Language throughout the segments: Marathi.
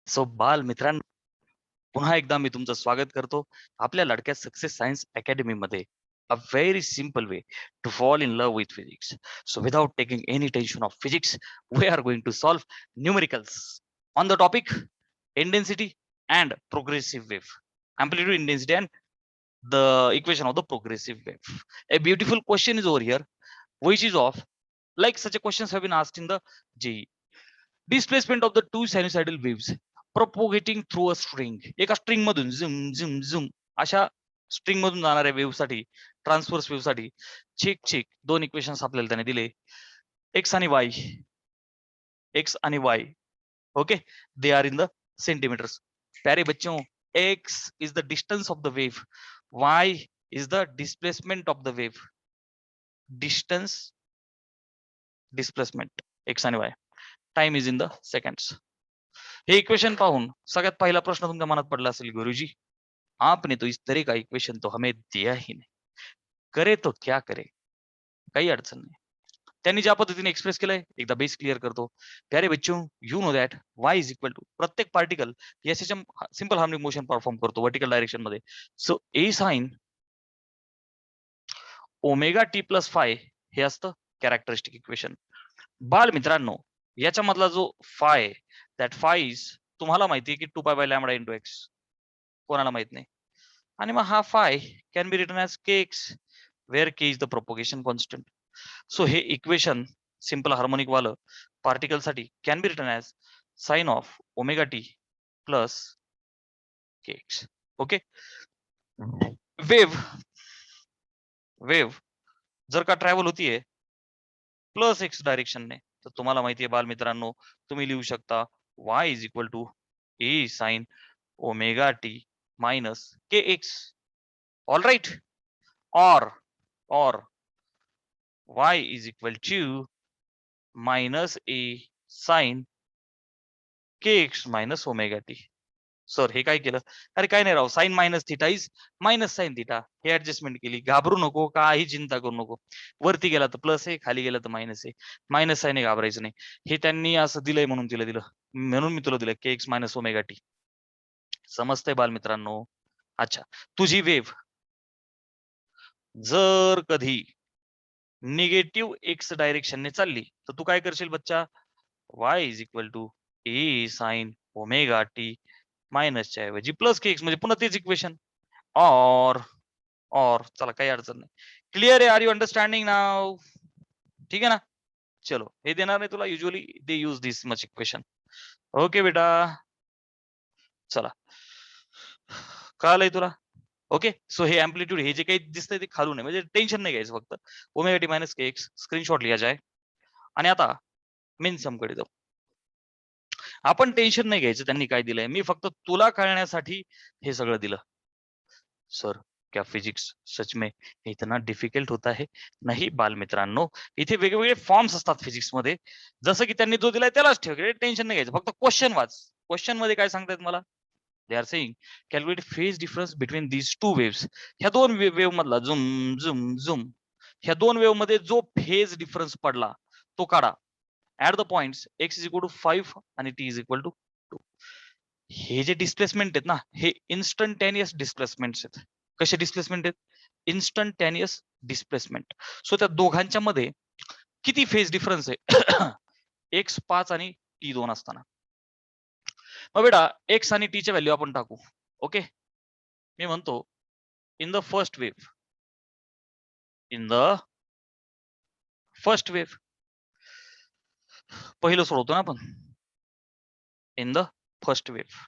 सो बाल मित्रांनो, पुन्हा एकदा मी तुमचं स्वागत करतो आपल्या लाडक्या सक्सेस सायन्स अकॅडमी मध्ये. A very simple way to fall in love with physics. So without taking any tension of physics, we are going to solve numericals on the topic intensity and progressive wave. Amplitude, intensity and the equation of the progressive wave. A beautiful question is over here, which is of like such a questions have been asked in the JEE. Displacement of the two sinusoidal waves propagating through a string. एका स्ट्रिंग मधून झुम झुम झुम अशा स्ट्रिंग मधून जाणाऱ्या वेव्ह साठी, ट्रान्सव्हर्स वेव्ह साठी चेक दोन इक्वेशन्स आपल्याला त्याने दिले, एक्स आणि वाय. एक्स आणि Y, okay, they are in the centimeters. प्यारे बच्चों, X is the distance of the wave, Y is the displacement of the wave. Distance, displacement, X आणि Y. Time is in the seconds. हे इक्वेशन पाहून सगळ्यात पहिला प्रश्न तुमच्या मनात पडला असेल, गुरुजी आपने तो इस तरह का इक्वेशन तो हमें दिया ही नहीं, करे तो क्या करे. काही अडचण नाही. त्यांनी ज्या पद्धतीने एक्सप्रेस केलंय एकदा बेस क्लिअर करतो. प्यारे बच्चों, you know that y is equal to प्रत्येक पार्टिकल याच्या सिंपल हार्मोनिक मोशन परफॉर्म करतो व्हर्टिकल डायरेक्शन मध्ये. So A sine omega T plus phi हे असतं कॅरेक्टरिस्टिक इक्वेशन. बाल मित्रांनो, याच्या मधला जो फाय, दॅट फाय इज, तुम्हाला माहिती आहे की 2 pi by lambda into x, कोणाला माहित नाही. आणि मग हा phi can be written as k x, where k is the propagation constant. So हे इक्वेशन सिंपल हार्मोनिक वालं पार्टिकल साठी can be written as sine of omega T plus k x. Okay. Wave wave जर का ट्रॅव्हल होतीये प्लस एक्स डायरेक्शनने, तर तुम्हाला माहिती आहे बाल मित्रांनो, तुम्ही लिहू शकता y is equal to A sine omega T minus K X. All right. और y is equal to minus A sine K X minus omega T. Sir हे काय केलं? अरे काय नाही राव, sine minus theta is minus sine theta, हे ऍडजस्टमेंट केली. घाबरू नको, काही चिंता करू नको. वरती गेला तर प्लस आहे, खाली गेला तर मायनस आहे. मायनस साइन आहे, घाबरायचं नाही. हे त्यांनी असं दिलंय म्हणून तिला दिलं, म्हणून मी तुला दिलं के एक्स मायनस ओमेगा टी. समजतंय बाल मित्रांनो? अच्छा, तुझी वेव्ह जर कधी निगेटिव्ह एक्स डायरेक्शनने चालली तर तू काय करशील बच्चा? y is equal to A sine omega T मायनसच्या ऐवजी प्लस के एक्स, म्हणजे पुन्हा तेच इक्वेशन. और चला काही अडचण नाही. क्लिअर आहे? आर यू अंडरस्टँडिंग नाव? ठीक आहे ना? चलो, हे देणार नाही तुला, usually they use this much equation. Okay बेटा, चला, कळालंय तुला? ओके. सो हे अँप्लिट्यूड, हे जे काही दिसतंय ते खालून आहे, म्हणजे टेन्शन नाही घ्यायचं. फक्त omega T minus K x screenshot लिहा जाय. आणि आता मेन समकडे जाऊ. आपण टेन्शन नाही घ्यायचं त्यांनी काय दिलंय, मी फक्त तुला कळण्यासाठी हे सगळं दिलं. सर क्या फिजिक्स सच में इतना डिफिकल्ट होता है? नाही बाल मित्रांनो, इथे वेगवेगळे फॉर्म्स असतात फिजिक्स मध्ये. जसं की त्यांनी जो दिलाय त्यालाच ठेव, टेन्शन नाही घ्यायचं. फक्त क्वेश्चन वाच. क्वेश्चन मध्ये काय सांगतायत मला? They are saying calculate phase difference between these two waves. ह्या दोन वेव्ह मधला झुम झुम झुम, ह्या दोन वेव्ह मध्ये जो फेज डिफरन्स पडला तो काढा. At the points x is equal to 5 आणि t इज इक्वल टू 2. हे जे डिस्प्लेसमेंट आहेत ना, हे इन्स्टंटेनियस डिस्प्लेसमेंट आहेत. कसे डिस्प्लेसमेंट आहेत? Instantaneous displacement. सो त्या दोघांच्या मध्ये किती फेज डिफरन्स आहे? x 5 आणि t 2 असताना. मग बेटा x आणि t च्या व्हॅल्यू आपण टाकू. ओके. मी म्हणतो in the first wave, in the first wave, पहिलं सोडवतो ना आपण. इन द फर्स्ट वेव्ह,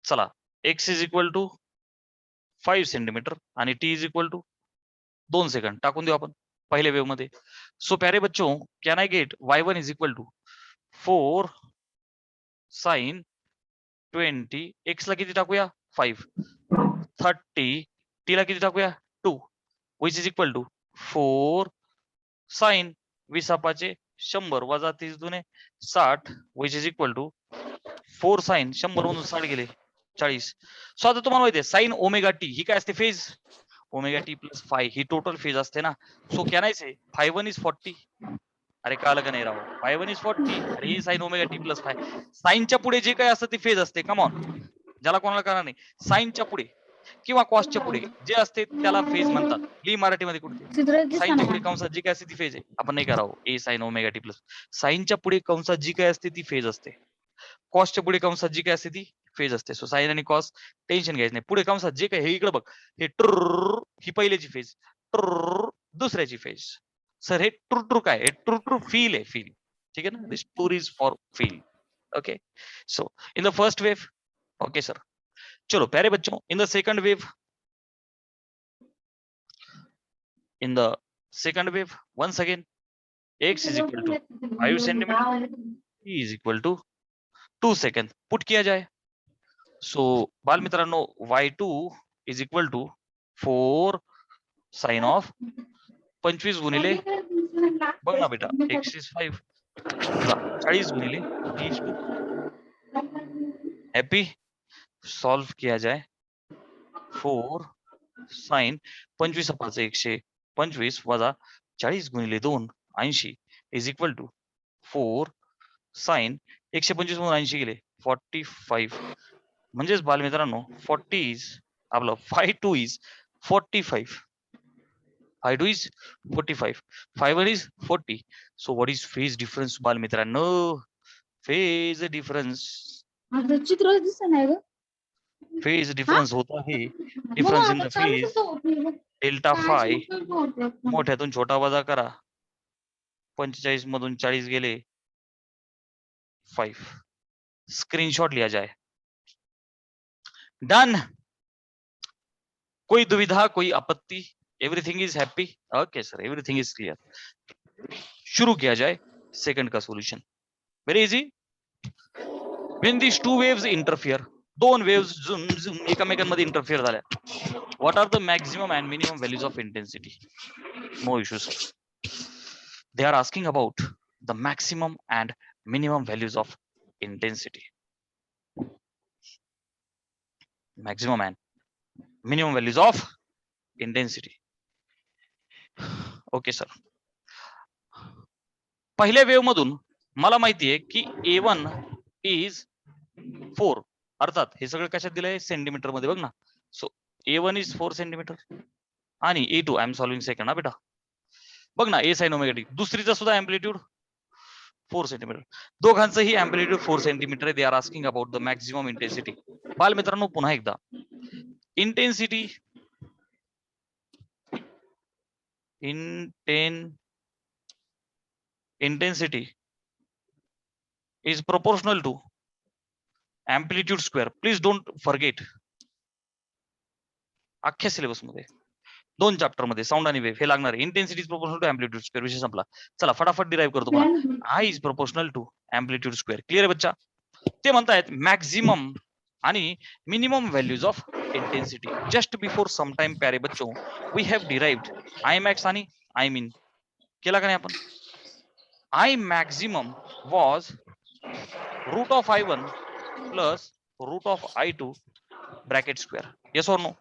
चला, x is equal to 5 centimetre आणि t is equal to 2 second टाकून देऊ आपण पहिल्या वेव्ह मध्ये. सो प्यारे बच्चों, can I get y1 is equal to 4 sine 20, x ला किती टाकूया? 5. 30, t ला किती टाकूया? 2, which is equal to 4 sine 20 पाचे 100 वजा 30 दुने 60, which is equal to 4 sine 100 मधून 60 गेले 40. सो आता तुम्हाला माहिती आहे साइन ओमेगा टी ही काय असते? फेज. ओमेगा टी प्लस 5 ही टोटल फेज असते ना. So can I say 5 1 is 40, अरे काल का नाही राव, phi 1 is 40. अरे ही sin omega T plus phi. साईनच्या पुढे जे काही असतं ते फेज असते. कम ऑन, ज्याला कोणाला कळणार नाही. साईनच्या पुढे किंवा कॉसच्या पुढे जे असते त्याला फेज म्हणतात. ली मराठीमध्ये कुठे साईनच्या पुढे कंसात जी काय असते ती फेज आहे. आपण नाही करावं ए साइन ओमेगा टी प्लस. साईनच्या पुढे कंसात जी काय असते ती फेज असते. कॉसच्या पुढे कंसात जी काय असते ती फेज असते. सो साइन आणि कॉस टेन्शन घ्यायचं नाही. पुढे कंसात जे काय हे इकडे बघ, हे ट्र ही पहिल्याची फेज, ट्र दुसऱ्याची फेज. सर हे ट्रू काय आहे? ट्रू फील आहे, फील. ठीक आहे ना, this tour is for feel. Okay, so in the first wave, okay sir. चलो प्यारे बच्चों, in the second wave, in the second wave, once again x is equal to 5 centimeter, t is equal to 2 second. Put किया जाए. सो बाल मित्रांनो, y2 is equal to 4 sine of 25 गुणिले, बघ ना बेटा, x is 5, 40 गुणिले t is 2. हैप्पी. सॉल्व किया जाए. 4 साइन 25 5 125 वजा 40 गुणिले 2 80 इज इक्वल टू 4 साइन 125 मधून 80 गेले 45. म्हणजेच बालमित्रांनो 40 इज आपलं 5 is 45. 5 is 45. 5 is 40. So what is phase difference बालमित्रांनो? फेज डिफरन्स, चित्र दिसत नाही ग. फेज डिफरन्स होता है difference in the phase delta phi. मोठ्यातून छोटा वजा करा. 45 मधून 40 गेले 5. स्क्रीनशॉट लिया जाए. डन. कोई दुविधा, कोई आपत्ति? Everything is happy. Okay sir, everything is clear. शुरू किया जाए सेकंड का solution. Very easy. When this two waves interfere, दोन वेव्स एकमेकांमध्ये इंटरफियर झाल्या, what are the maximum and minimum values of intensity? No issues. They are asking about the maximum and minimum values of intensity. Maximum and minimum values of intensity. Okay sir. पहिल्या वेव्ह मधून मला माहिती आहे की A1 is 4. अर्थात हे सगळं कशात दिलंय? सेंटीमीटर मध्ये. बघ ना. सो A1 is 4 सेंटीमीटर आणि A2, I am solving second ना बेटा. बघ ना, ए साइन ओमेगा टी. दुसरीचा सुद्धा अँप्लिट्यूड 4 सेंटीमीटर. दोघांचंही अँप्लिट्यूड 4 सेंटीमीटर आहे. They are asking about the maximum intensity. बाल मित्रांनो पुन्हा एकदा, intensity intensity is proportional to amplitude square. Please don't forget. अख्ख्या सिलेबस मध्ये 2 चॅप्टर मध्ये साऊंड आणि वेव्ह हे लागणार आहे. Intensity is proportional to amplitude square. विषय संपला. चला फटाफट डिराईव्ह करतो. पण I is proportional to amplitude square. Clear आहे बच्चा? ते म्हणतायत मॅक्झिमम आणि minimum values of intensity. Just before some time प्यारे बच्चो we have derived I max आणि आय मीन. केला का नाही आपण? I maximum was root of I1 plus root of I2 bracket square. Yes or no?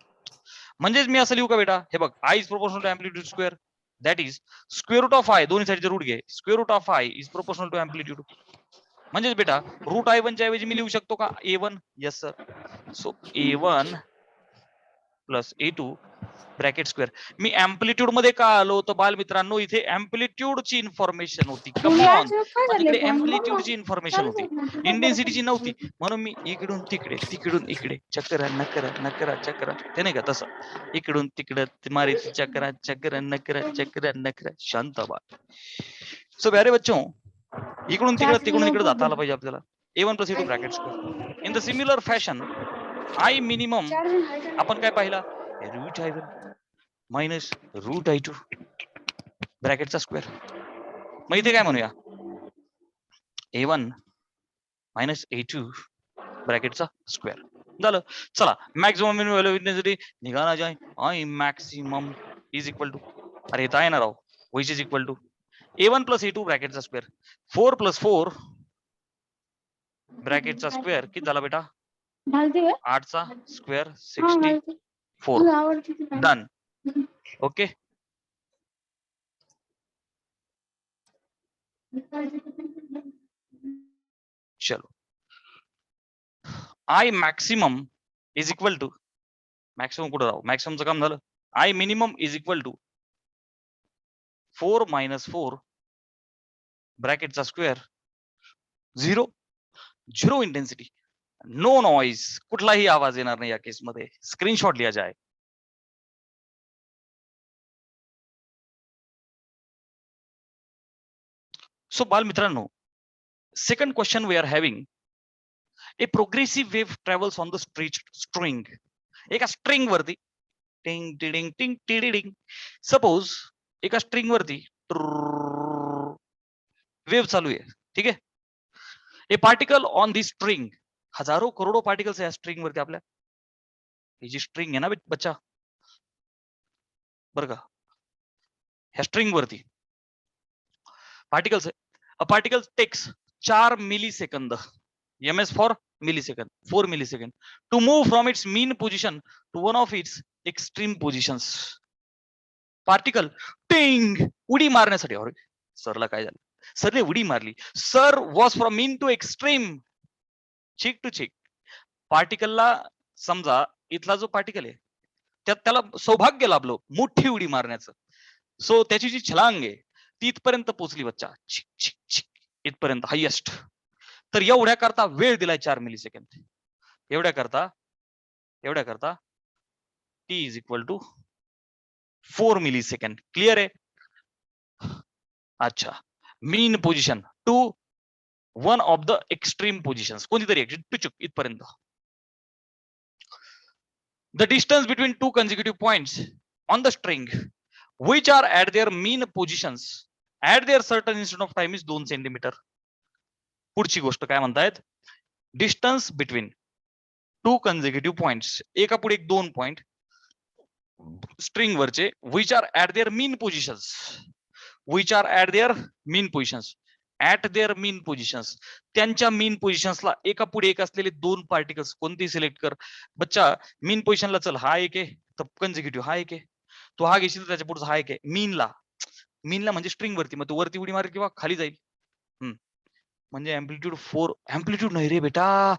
म्हणजेच मी असं लिहू का बेटा? हे बघ, I is proportional to amplitude square, that is square root of I. दोन्ही साईडचे रूट घे. Square root of I is proportional to amplitude. म्हणजेच बेटा रूट I1 च्या ऐवजी मी लिहू शकतो का A1? Yes sir. So A1 plus A2 bracket square. मी अँप्लिट्यूड मध्ये का आलो तर बाल मित्रांनो, इथे अँप्लिट्यूड ची इन्फॉर्मेशन होती. कम ऑन, तिकडे अँप्लिट्यूड ची इन्फॉर्मेशन होती, इंटेन्सिटीची नव्हती. म्हणून मी इकडून तिकडे, तिकडून इकडे, चक्रा नकरा नकरा चक्रा, ते नाही का तसं, इकडून तिकडं मारी चक्रा चक्रा नकरा चक्रा नकरा. शांत बा. सो प्यारे बच्चों, इकडून तिकडे तिकडून इकडे जाता आलं पाहिजे आपल्याला. A1 plus A2 bracket square. In the similar fashion I minimum आपण काय पाहिला? Root I1 minus root I2 ब्रॅकेटचा स्क्वेअर. मग इथे काय म्हणूया? A1 मायनस A2 ब्रॅकेटचा स्क्वेअर. झालं. चला maximum minimum value of intensity निघाला जाए. I maximum is equal to, अरे येत आहे ना राव, which is equal to A1 plus A2 ब्रॅकेटचा स्क्वेअर. 4 प्लस 4 ब्रॅकेटचा स्क्वेअर किती झाला बेटा? 8 चा स्क्वेअर 64. डन. ओके. चलो, I maximum is equal to maximum कुठं राहू, मॅक्सिममचं काम झालं. I minimum is equal to 4 minus 4 ब्रॅकेटचा स्क्वेअर 0 0 इंटेन्सिटी, नो नॉइज, कुठलाही आवाज येणार नाही या केसमध्ये. स्क्रीनशॉट लिया जाए. सो बाल मित्रांनो, second question we are having a progressive wave travels on the string. एका स्ट्रिंग वरती टिंग टिडिंग टिंग टिडिंग, सपोज एका स्ट्रिंग वरती वेव्ह चालू आहे, ठीक आहे. A particle on the string, हजारो करोडो पार्टिकल्स या स्ट्रिंग वरती. आपल्या ही जी स्ट्रिंग आहे ना बच्चा, बरं का, ह्या स्ट्रिंग वरती पार्टिकल्स आहे. A particle takes 4 millisecond, ms four millisecond, 4 millisecond, to move from its mean position to one of its extreme positions. Particle टिंग उडी मारण्यासाठी, अरे सरला काय झालं, सरने उडी मारली. Sir was from mean to extreme, cheek to cheek. पार्टिकलला समजा इथला जो पार्टिकल आहे त्याला सौभाग्य लाभलं मोठी उडी मारण्याचं. सो त्याची जी छलांग आहे ती इथपर्यंत पोहोचली बच्चा, चिक चिक चिक, इथपर्यंत हायएस्ट. तर एवढ्या करता वेळ दिलाय 4 मिलीसेकंद. एवढ्या करता t is equal to 4 millisecond. Clear आहे? अच्छा, mean position to one of the extreme positions, कोणतीतरी टुचुक इथपर्यंत. The distance between two consecutive points on the string which are at their mean positions at their certain instant of time is 2 centimetre. पुढची गोष्ट काय म्हणतायत, distance between two consecutive points, एका पुढे एक 2 पॉइंट स्ट्रिंग वरचे, which are at their mean positions, which are at their mean positions, at their mean positions, त्यांच्या मीन पोझिशन्सला एका पुढे एक असलेले 2 पार्टिकल्स कोणती सिलेक्ट कर. बच्चा मीन पोझिशनला चल, हा एक आहे, तर कन्झिक्युटिव्ह हा एक आहे. तो हा घेशील त्याच्या पुढचा हा एक आहे. मीनला म्हणजे स्ट्रिंग वरती, मग तो वरती उडी मारेल किंवा खाली जाईल. म्हणजे अँप्लिट्यूड 4, अँप्लिट्यूड नाही रे बेटा,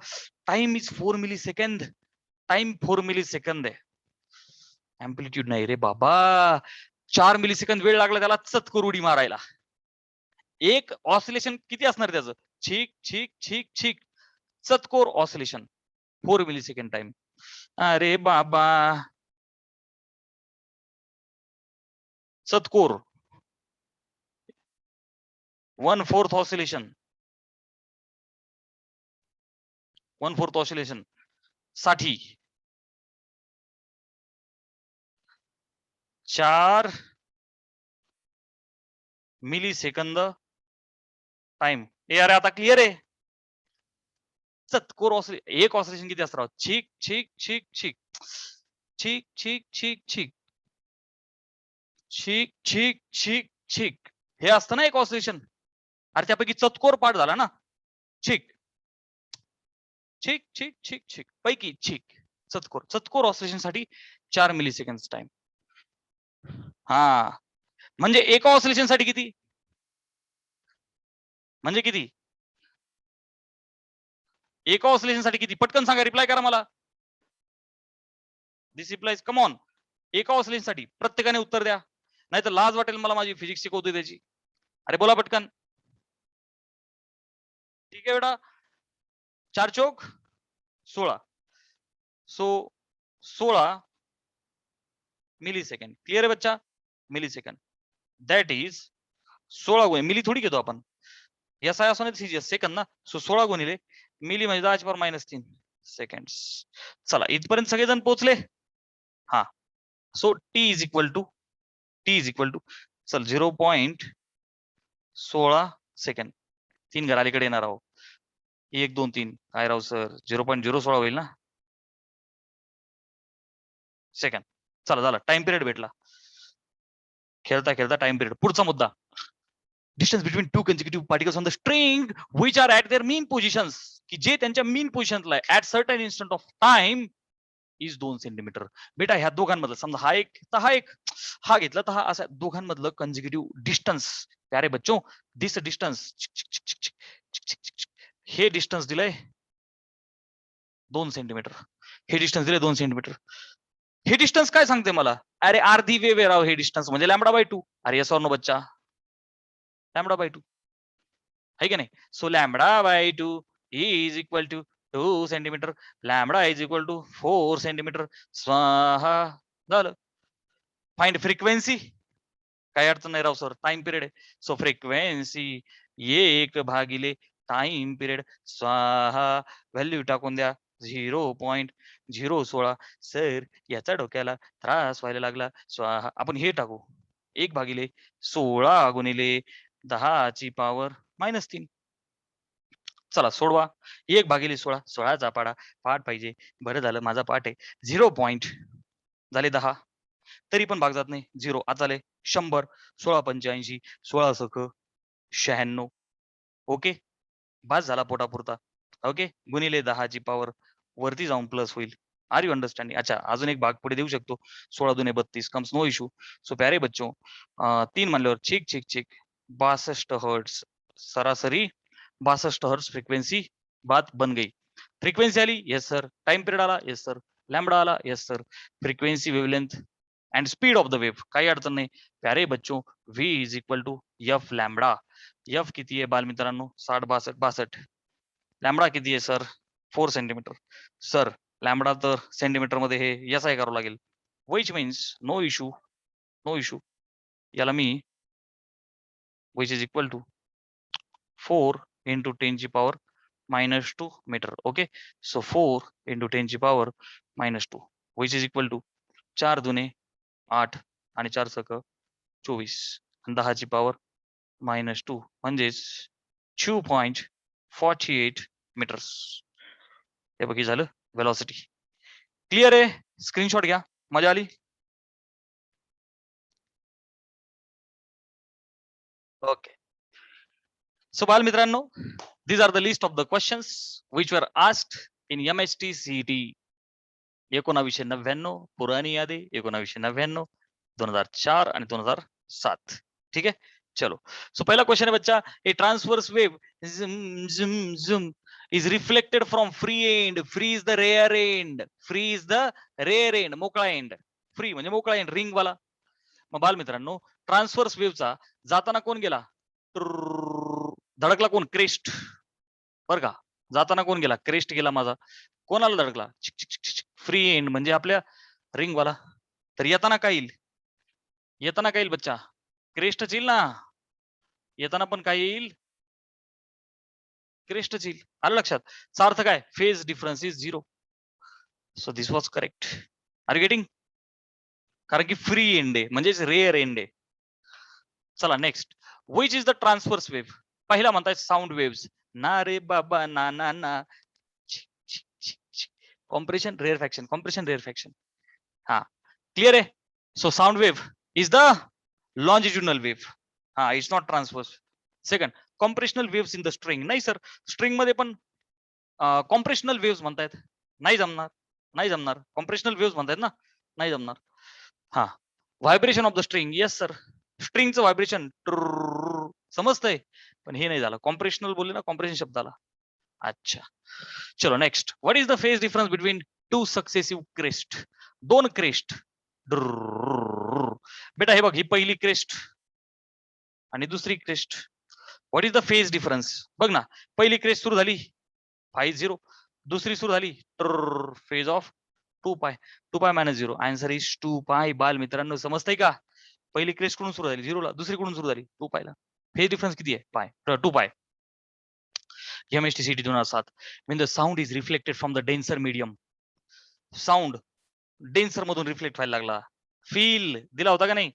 time is 4 millisecond, time 4 millisecond आहे, अँप्लिट्यूड नाही रे बाबा. 4 मिलीसेकंद वेळ लागला त्याला चतकोर उडी मारायला. एक ऑसिलेशन किती असणार त्याचं, छीक छीक छीक छीक, चतकोर ऑसिलेशन, 4 मिलीसेकंड टाइम. अरे बाबा, चतकोर 1/4 ऑसिलेशन साठी 4 मिलीसेकंद टाइम. अरे आता क्लिअर आहे. चतकोर एक ऑसिलेशन किती असणार, छीक छीक छीक छीक छीक छीक छीक छीक छीक छीक छीक छीक, हे असतं ना एक ऑसिलेशन. अरे त्यापैकी चतकोर पार्ट झाला ना, छीक छीक छीक छीक छीक पैकी छीक, चतकोर ऑसिलेशन साठी 4 मिलीसेकंड टाइम. हा म्हणजे एका ऑसिलेशन साठी किती, म्हणजे किती, एका ऑसिलेशन साठी किती, पटकन सांगा, रिप्लाय करा मला. दिस रिप्लायज कम ऑन. एका ऑसिलेशन साठी प्रत्येकाने उत्तर द्या, नाही तर लाज वाटेल मला, माझी फिजिक्स शिकवतोय त्याची. अरे बोला पटकन. ठीक आहे बेटा, 4 चौक 16, सो 16 मिलीसेकंड. क्लिअर आहे बच्चा, मिलीसेकंड दॅट इज 16 गुणिले मिली थोडी घेतो आपण, एस आय असं नाही सेकंद ना. सो 16 गुणिले मिली म्हणजे 10⁻³ सेकंड. चला इथपर्यंत सगळेजण पोहोचले. हा, so T is equal to चल 0.16 सेकंड. 3 घर अलीकडे येणार आहोत, 1 2 3 काय राहू सर, 0.016 होईल ना सेकंड. चला झालं, टाइम पिरियड भेटला. खेळता खेळता टाइम पिरियड. पुढचा मुद्दा, distance between two consecutive particles on the string which are at their mean positions, की जे त्यांच्या मीन पोझिशनला आहे at certain instant of time is 2 centimetre. बेटा ह्या दोघांमधलं समजा हा एक तर हा एक, हा घेतला तर हा असा, दोघांमधलं कंजिक्युटिव्ह डिस्टन्स प्यारे बच्चो, दिस डिस्टन्स, हे डिस्टन्स दिलंय 2 सेंटीमीटर, हे डिस्टन्स दिले 2 सेंटीमीटर. हे डिस्टन्स काय सांगते मला? अरे अर्धी वेव आहे राव, हे डिस्टन्स म्हणजे λ/2. अरे येस और नो बच्चा? λ/2 है की नाही? So λ/2 is equal to 2 centimeter, lambda is equal to 4 centimeter. स्वाहा. झालं. Find frequency. काही अडचण नाही राव सर, टाइम पिरियड आहे. So frequency 1 time period. स्वाहा. व्हॅल्यू टाकून द्या 0.016. सर याचा डोक्याला त्रास व्हायला लागला. स्वाहा. आपण हे टाकू 1/16 गुणिले 10⁻³ चला सोडवा. 1/16, 16चा पाडा. पाठ पाहिजे. बरं झालं माझा पाठ आहे. 0 पॉइंट झाले 10, तरी पण भाग जात नाही. 0 आता झाले 100, 16×85, 16×96. ओके, बस झाला पोटापुरता. ओके, गुणिले 10⁻³ वरती जाऊन प्लस होईल. Are you understanding? अच्छा, अजून एक भाग पुढे देऊ शकतो. 16 × 32 कम्स नो इशू. सो प्यारे बच्चो, 3 म्हणल्यावर चेक चेक चेक 62 हर्ट्स सरासरी, 62 हर्ट्स फ्रिक्वेन्सी बात बन गई. फ्रिक्वेन्सी आली, येस सर. टाइम पिरियड आला, येस सर. लॅम्बडा आला, yes sir. Frequency, wavelength and speed of the wave, काही अडचण नाही. प्यारे बच्चो, v is equal to F lambda. F किती आहे बालमित्रांनो? 60, 62. लॅम्बडा किती आहे सर? 4 सेंटीमीटर. सर लॅम्बडा तर सेंटीमीटर मध्ये हे याचा करावं लागेल, which means no issue, no issue. याला मी which is equal to 4 × 10⁻⁻² metre. Okay, so 4 × 10⁻⁻², which is equal to 4 दुने 8 आणि 4 सक 24 आणि 10⁻⁻² म्हणजेच 2.48 मीटर्स. हे बघी झालं वेलॉसिटी. क्लिअर आहे? स्क्रीनशॉट घ्या. मजा आली? ओके. सो बाल मित्रांनो, these are the list of the questions which were asked in MHT CET 1999, पुरानी यादी 1999, 2004 आणि 2007. ठीक आहे, चलो. सो पहिला क्वेश्चन आहे बच्चा, ए ट्रान्सवर्स वेव झुम is reflected from free end. Free is the rear end. Free is the rear end, मोकळा एंड. फ्री म्हणजे मोकळा एंड, रिंग वाला. मग बाल मित्रांनो, ट्रान्सवर्स वेव्हचा जाताना कोण गेला? धडकला कोण? क्रेस्ट. बर का, जाताना कोण गेला? क्रेस्ट गेला माझा. कोणाला धडकला? फ्री एंड म्हणजे आपल्या रिंग वाला. तर येताना काय येईल? येताना काय येईल बच्चा? क्रेस्टच येईल ना. येताना पण काय येईल? क्रेस्टच येईल. आलं लक्षात? चा अर्थ काय? Phase difference is 0. So this was correct. Are you getting? कारण की फ्री एंड आहे म्हणजेच रेअर एंड आहे. चला next, which is the transverse wave? पहिला म्हणताय साऊंड वेव्स. ना रे बाबा ना ना ना. Compression, rarefaction, compression, rarefaction. हा, क्लिअर आहे? So sound wave is the longitudinal wave. हा, it's not transverse. Second, compressional waves in the string. नाही सर, स्ट्रिंग मध्ये पण कॉम्प्रेशनल वेव्स म्हणतायत. नाही जमणार, नाही जमणार. कॉम्प्रेशनल वेव्स म्हणतायत ना, नाही जमणार. हा, vibration of the string. Yes sir, स्ट्रिंगचं व्हायब्रेशन समजतंय, पण हे नाही झालं. कॉम्प्रेशनल बोलले ना, कॉम्प्रेशन शब्द आला. अच्छा, चलो next. What is the phase difference between 2 successive crest? 2 crest. बेटा हे बघ, ही पहिली क्रेस्ट आणि दुसरी crest. What is the phase difference? बघ ना, पहिली क्रेस्ट सुरू झाली 5-0, दुसरी सुरू झाली फेज ऑफ 2π. 2π - 0. Answer is 2π. बाल मित्रांनो, समजतंय का? पहिली क्रेस्ट कडून सुरू झाली 0 ला, दुसरी कडून सुरू झाली 2π ला. फेज डिफरन्स किती आहे? पाय, 2π. MHT CET 2007. When the sound is reflected from the denser medium. Sound denser मधून रिफ्लेक्ट व्हायला लागला. फील दिला होता का नाही?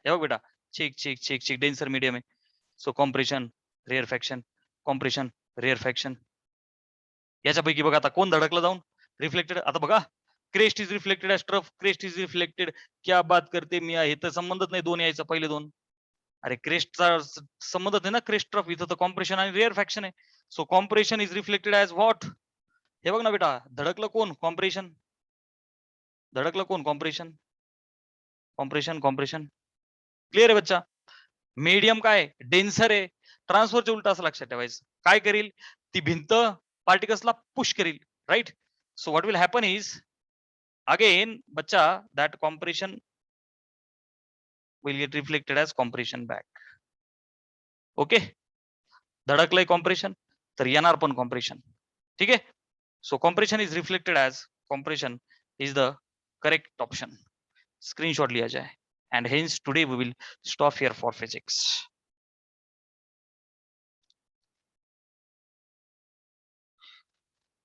हे बघ बेटा, check check check check. Denser medium आहे. So compression, rarefaction, compression, rarefaction. याच्यापैकी बघा आता कोण धडकला जाऊन? रिफ्लेक्टेड. आता बघा, crest is reflected as trough, crest is reflected. क्या बात करते मी, हे तर संबंधच नाही. दोन यायचं, पहिले दोन. अरे क्रेस्टचा संबंधच नाही ना क्रेस्ट ट्रफ. इथं तर कॉम्प्रेशन आणि रेअर फॅक्शन आहे. So compression is reflected as what? हे बघ ना बेटा, धडकलं कोण? कॉम्प्रेशन. धडकलं कोण? कॉम्प्रेशन कॉम्प्रेशन कॉम्प्रेशन क्लिअर आहे बच्चा. मीडियम काय डेन्सर आहे, ट्रान्सफरच्या उलट असं लक्षात ठेवायचं. काय करील ती भिंत पार्टिकल्सला पुश करील, right. So what will happen is again बच्चा that compression will get reflected as compression back. Okay, धडकलंय कॉम्प्रेशन तर येणार पण कॉम्प्रेशन. ठीक आहे. So compression is reflected as compression is the correct option. Screenshot लिया जाए. And hence today we will stop here for physics.